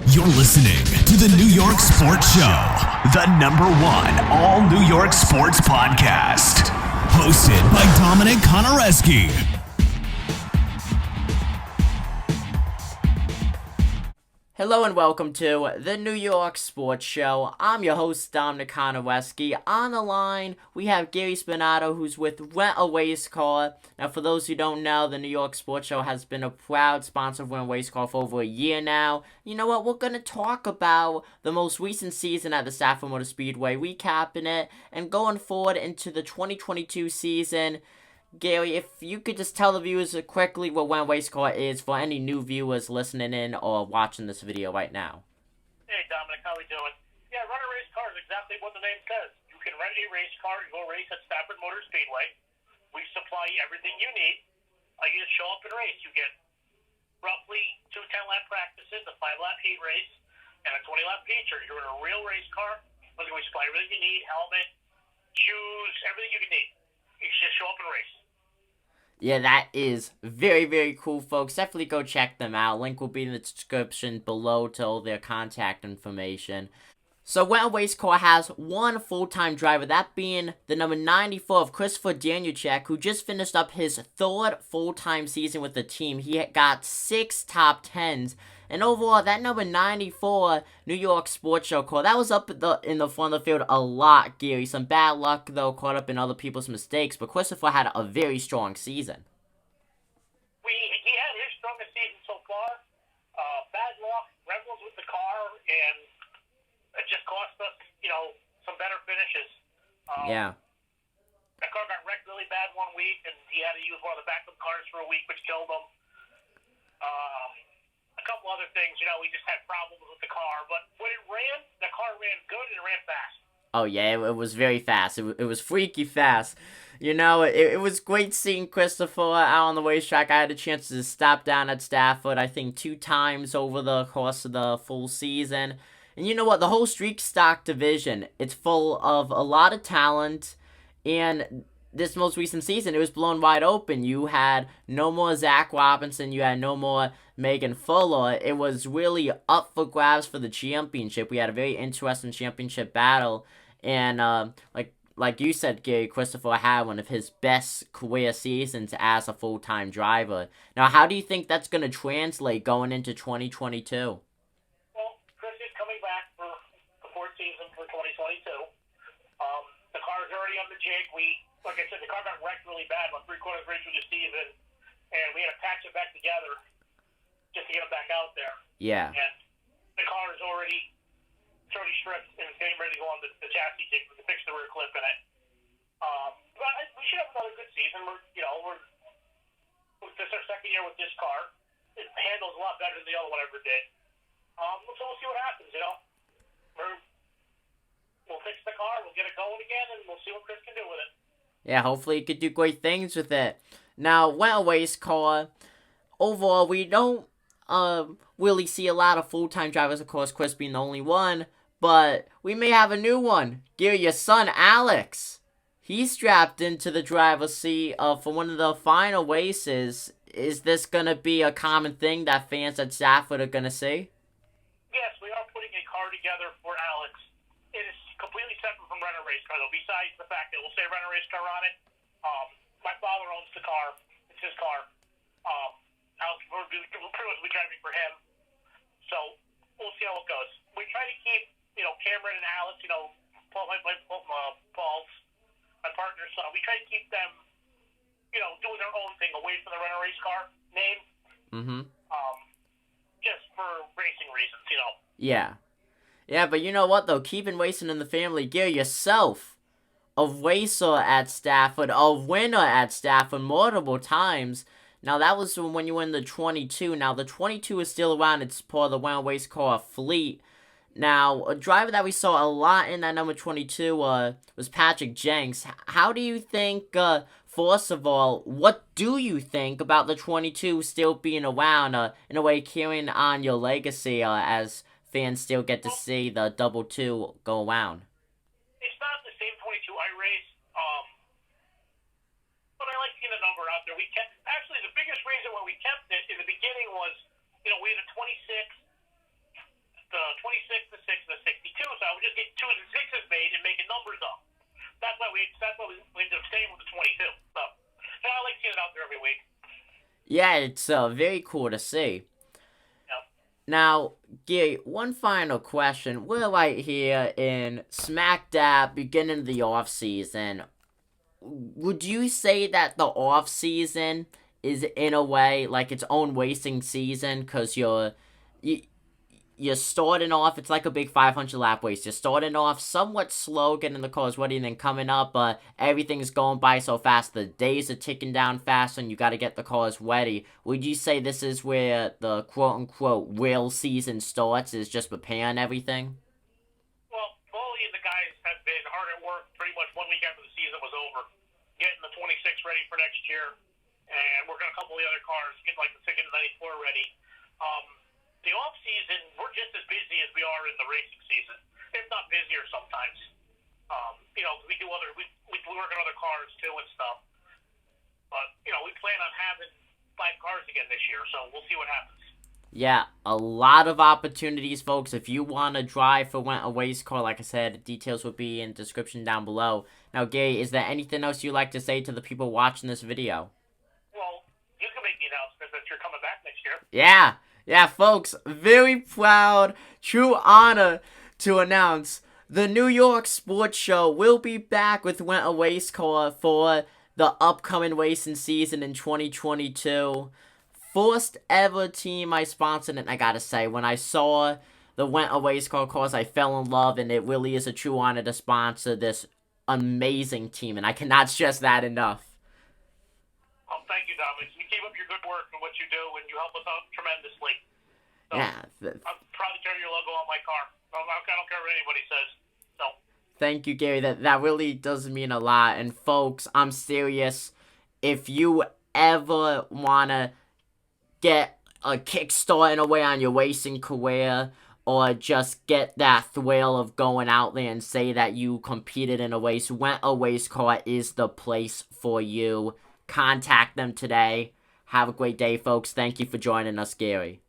You're listening to the New York Sports Show, the #1 all New York sports podcast. Hosted by Dominic Konareski. Hello and welcome to the New York Sports Show. I'm your host, Dominic Konareski. On the line, we have Gary Spinnato, who's with Rent a Racecar. Now, for those who don't know, the New York Sports Show has been a proud sponsor of Rent a Racecar for over a year now. You know what? We're going to talk about the most recent season at the Stafford Motor Speedway, recapping it, and going forward into the 2022 season. Gary, if you could just tell the viewers quickly what Rent a Racecar is for any new viewers listening in or watching this video right now. Hey, Dominic, how we doing? Yeah, Rent a Racecar is exactly what the name says. You can rent a race car and go race at Stafford Motor Speedway. We supply you everything you need. You just show up and race. You get roughly 2 10-lap practices, a 5-lap heat race, and a 20-lap feature. You're in a real race car. We supply everything you need, helmet, shoes, everything you can need. You just show up and race. Yeah, that is very, very cool, folks. Definitely go check them out. Link will be in the description below to all their contact information. So, Rent a Racecar has one full-time driver, that being the number 94 of Christopher Danielchek, who just finished up his 3rd full-time season with the team. He got 6 top 10s. And overall, that number 94 New York Sports Show car, that was up in the front of the field a lot, Gary. Some bad luck, though, caught up in other people's mistakes. But Christopher had a very strong season. He had his strongest season so far. Bad luck, rebels with the car, and it just cost us, some better finishes. Yeah. That car got wrecked really bad one week, and he had to use one of the backup cars for a week, which killed him. A couple other things, we just had problems with the car. But when it ran, the car ran good and it ran fast. Oh, yeah, it was very fast. It was freaky fast. It was great seeing Christopher out on the racetrack. I had a chance to stop down at Stafford, I think, 2 times over the course of the full season. And you know what? The whole street stock division, it's full of a lot of talent. And this most recent season, it was blown wide open. You had no more Zach Robinson. You had no more Megan Fuller. It was really up for grabs for the championship. We had a very interesting championship battle. And like you said, Gary, Christopher had one of his best career seasons as a full-time driver. Now, how do you think that's going to translate going into 2022? Well, Chris is coming back for the 4th season for 2022. The car is already on the jig. Like I said, the car got wrecked really bad about 3/4 way through the season, and we had to patch it back together just to get it back out there. Yeah. And the car is already stripped and getting ready to go on the chassis jig to fix the rear clip in it. But we should have another good season. This is our 2nd year with this car. It handles a lot better than the other one ever did. So we'll see what happens. We'll fix the car, we'll get it going again, and we'll see what Chris can do with it. Yeah, hopefully he could do great things with it. Now, Rent a Racecar, overall, we don't really see a lot of full-time drivers, of course, Chris being the only one, but we may have a new one. Gary, your son, Alex, he's strapped into the driver's seat for one of the final races. Is this going to be a common thing that fans at Stafford are going to see? Yes, we are putting a car together for Alex. It is completely separate from Rent a Racecar, though, besides the fact that we'll say Rent a Racecar on it. My father owns the car. It's his car. Alex will pretty much be driving for him. So we'll see how it goes. We try to keep, Cameron and Alex, Paul's my partner's son. We try to keep them, doing their own thing away from the Rent a Racecar name. Mm-hmm. Just for racing reasons, Yeah. Yeah, but you know what, though? Keeping racing in the family, Gary, yourself, a racer at Stafford, a winner at Stafford multiple times. Now, that was when you were in the 22. Now, the 22 is still around. It's part of the Rent a Racecar fleet. Now, a driver that we saw a lot in that number 22 was Patrick Jenks. How do you think, first of all, what do you think about the 22 still being around, in a way carrying on your legacy as fans still get to see the double 2 go around? It's not the same 22 I race, but I like seeing the number out there. Actually, the biggest reason why we kept it in the beginning was, we had a 26 Yeah, it's very cool to see. Yep. Now, Gary, one final question. We're right here in smack dab beginning of the off season. Would you say that the off season is in a way like its own racing season? Because you're starting off, it's like a big 500 lap race. You're starting off somewhat slow, getting the cars ready, and then coming up, but everything's going by so fast. The days are ticking down fast, and you got to get the cars ready. Would you say this is where the quote unquote real season starts, is just preparing everything? Well, Foley and the guys have been hard at work pretty much 1 week after the season was over, getting the 26 ready for next year, and working on a couple of the other cars, getting like the Ticket 94 ready. The off season, we're just as busy as we are in the racing season, if not busier sometimes. We do we work on other cars too and stuff. But we plan on having 5 cars again this year, so we'll see what happens. Yeah, a lot of opportunities, folks. If you want to drive for a race car, like I said, details will be in the description down below. Now, Gary, is there anything else you'd like to say to the people watching this video? Well, you can make the announcement that you're coming back next year. Yeah, folks, very proud, true honor to announce the New York Sports Show will be back with Winter Race Car for the upcoming racing season in 2022. First ever team I sponsored, and I gotta say, when I saw the Winter Race Car cars, I fell in love, and it really is a true honor to sponsor this amazing team, and I cannot stress that enough. Oh, thank you, Dominic. You keep up your good work and what you do, and you help us out tremendously. So, Yeah. I'm proud to carry your logo on my car. I don't care what anybody says. So. Thank you, Gary. That really does mean a lot. And folks, I'm serious. If you ever wanna get a kickstart in a way on your racing career, or just get that thrill of going out there and say that you competed in a race, Rent a Race Car is the place for you. Contact them today. Have a great day, folks. Thank you for joining us, Gary.